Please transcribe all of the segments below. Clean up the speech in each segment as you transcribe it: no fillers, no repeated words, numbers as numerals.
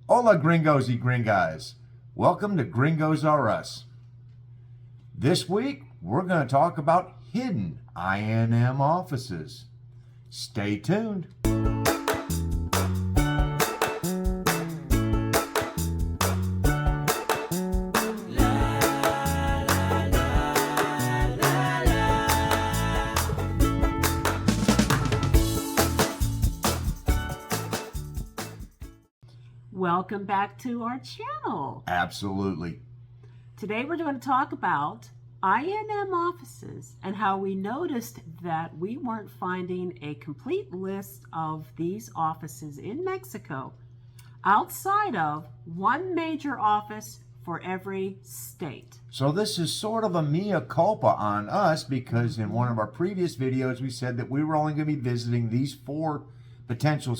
Hola Gringos y Gringas. Welcome to Gringos R Us. This week, we're going to talk about hidden INM offices. Stay tuned. Welcome back to our channel. Absolutely. Today we're going to talk about INM offices and how we noticed that we weren't finding a complete list of these offices in Mexico outside of one major office for every state. So this is sort of a mea culpa on us because in one of our previous videos we said that we were only going to be visiting these four potential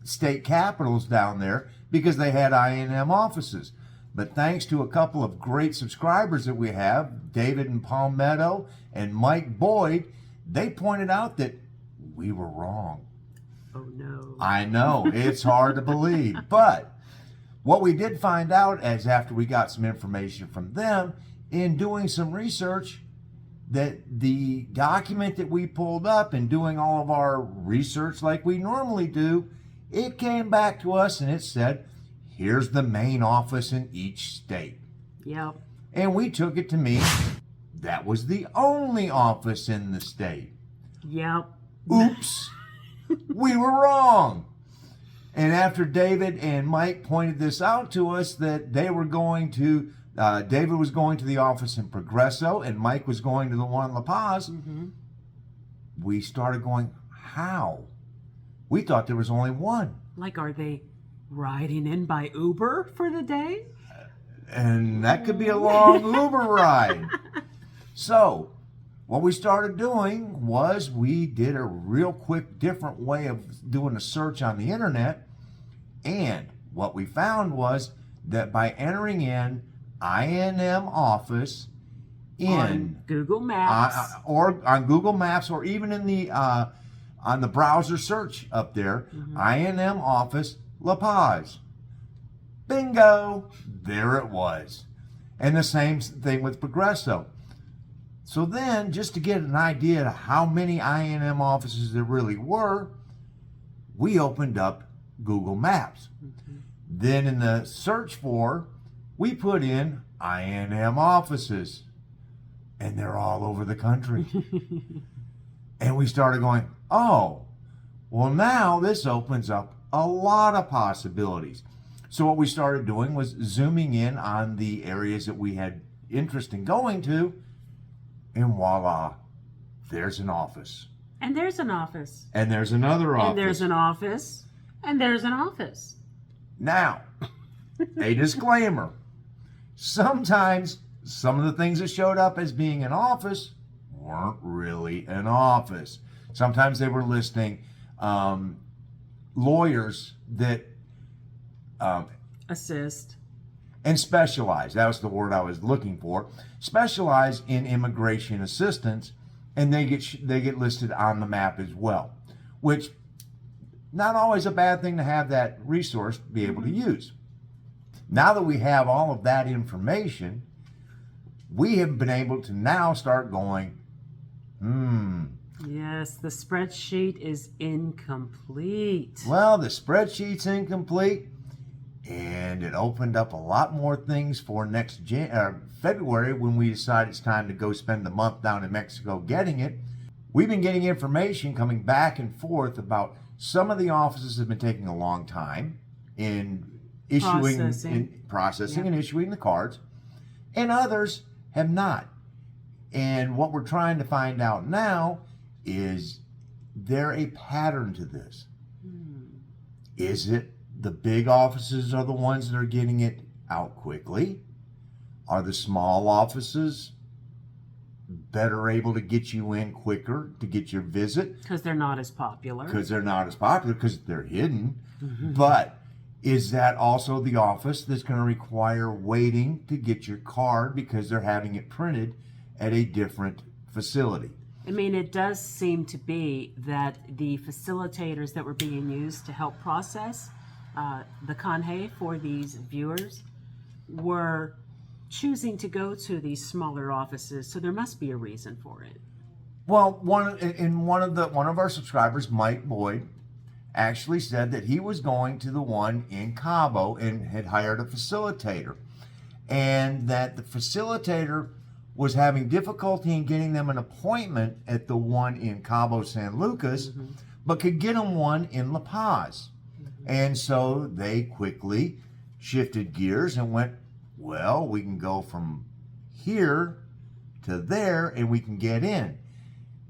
state capitals down there because they had INM offices. But thanks to a couple of great subscribers that we have, David and Palmetto and Mike Boyd, they pointed out that we were wrong. Oh no. I know, it's hard to believe. But what we did find out is after we got some information from them in doing some research, that the document that we pulled up and doing all of our research like we normally do, it came back to us and it said, here's the main office in each state. Yep. And we took it to mean that was the only office in the state. Yep. Oops, we were wrong. And after David and Mike pointed this out to us that they were going to, David was going to the office in Progreso and Mike was going to the one in La Paz, we started going, how? We thought there was only one. Like, are they riding in by Uber for the day? And that could be a long Uber ride. So, what we started doing was we did a real quick, different way of doing a search on the internet. And what we found was that by entering in INM office On Google Maps. or on Google Maps, or even in the on the browser search up there, INM office La Paz. Bingo! There it was. And the same thing with Progreso. So then, just to get an idea of how many INM offices there really were, we opened up Google Maps. Then in the search for, we put in INM offices. And they're all over the country. And we started going, oh, well now this opens up a lot of possibilities. So what we started doing was zooming in on the areas that we had interest in going to, and voila, there's an office. And there's an office. And there's another office. And there's an office. And there's an office. Now, a disclaimer. Sometimes some of the things that showed up as being an office weren't really an office. Sometimes they were listing lawyers that assist and specialize. That was the word I was looking for. Specialize in immigration assistance, and they get listed on the map as well, which not always a bad thing to have that resource to be able to use. Now that we have all of that information, we have been able to now start going, Yes, the spreadsheet is incomplete. well, the spreadsheet's incomplete, and it opened up a lot more things for next February when we decide it's time to go spend the month down in Mexico getting it. We've been getting information coming back and forth about some of the offices have been taking a long time in processing and issuing the cards, and others have not. And what we're trying to find out now is there a pattern to this? Is it the big offices are the ones that are getting it out quickly? Are the small offices better able to get you in quicker to get your visit? Because they're not as popular. Because they're not as popular, because they're hidden. But is that also the office that's going to require waiting to get your card because they're having it printed at a different facility? I mean, it does seem to be that the facilitators that were being used to help process the canje for these viewers were choosing to go to these smaller offices, so there must be a reason for it. Well, one of our subscribers, Mike Boyd, actually said that he was going to the one in Cabo and had hired a facilitator, and that the facilitator was having difficulty in getting them an appointment at the one in Cabo San Lucas, but could get them one in La Paz. And so they quickly shifted gears and went, well, we can go from here to there and we can get in.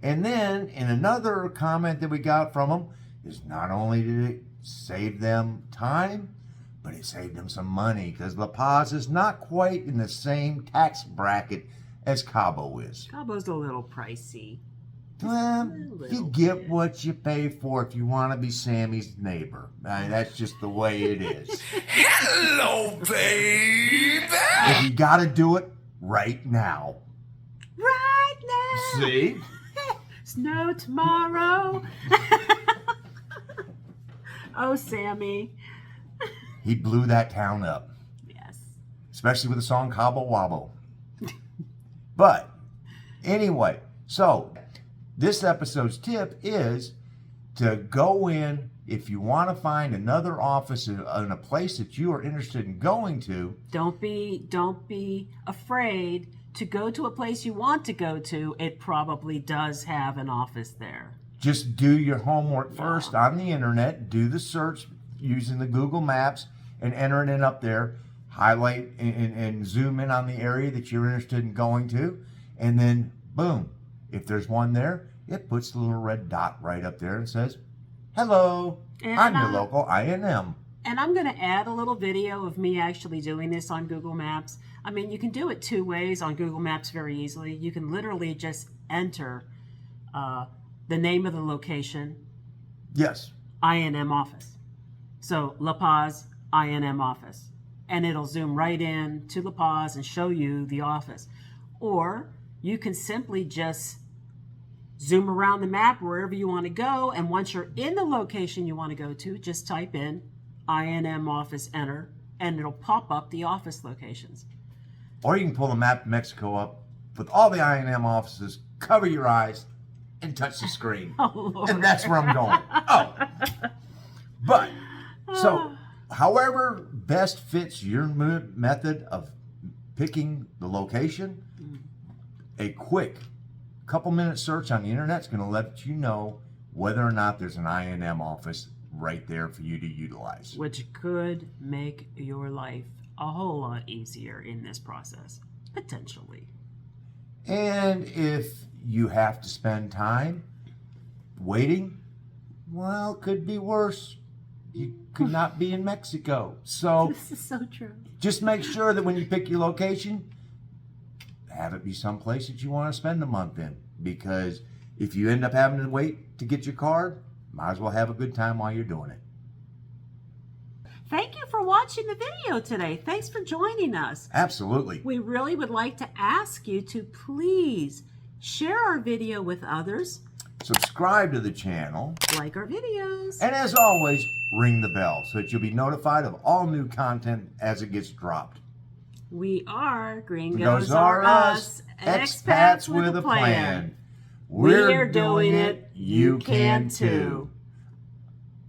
And then in another comment that we got from them is not only did it save them time, but it saved them some money, because La Paz is not quite in the same tax bracket as Cabo is. Cabo's a little pricey. Well, you get what you pay for if you want to be Sammy's neighbor. That's just the way it is. Hello, baby! If you got to do it right now. Right now! See? Snow tomorrow. Oh, Sammy. He blew that town up. Yes. Especially with the song Cabo Wabo. But anyway, so this episode's tip is to go in, if you want to find another office in a place that you are interested in going to. Don't be afraid to go to a place you want to go to. It probably does have an office there. Just do your homework first on the internet. Do the search using the Google Maps and enter it in up there. Highlight and zoom in on the area that you're interested in going to. And then, boom, if there's one there, it puts the little red dot right up there and says, hello, I'm your local INM. And I'm going to add a little video of me actually doing this on Google Maps. I mean, you can do it two ways on Google Maps very easily. You can literally just enter the name of the location. Yes. INM office. So La Paz, INM office. And it'll zoom right in to La Paz and show you the office. Or you can simply just zoom around the map wherever you want to go. And once you're in the location you want to go to, just type in INM office, enter, and it'll pop up the office locations. Or you can pull the map of Mexico up with all the INM offices, cover your eyes, and touch the screen. Oh, Lord. And that's where I'm going. Oh. But, so, however best fits your method of picking the location, a quick couple-minute search on the internet is going to let you know whether or not there's an INM office right there for you to utilize. Which could make your life a whole lot easier in this process, potentially. And if you have to spend time waiting, well, it could be worse. You could not be in Mexico. So This is so true. just make sure that when you pick your location, have it be someplace that you want to spend the month in. Because if you end up having to wait to get your card, might as well have a good time while you're doing it. Thank you for watching the video today. Thanks for joining us. Absolutely. We really would like to ask you to please share our video with others, Subscribe to the channel. like our videos. And as always, ring the bell so that you'll be notified of all new content as it gets dropped. We are Gringos Gringos are us, expats with a plan. We're doing it. You can too.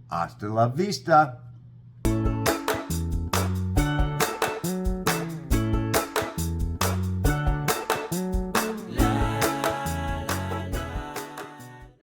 Hasta la vista.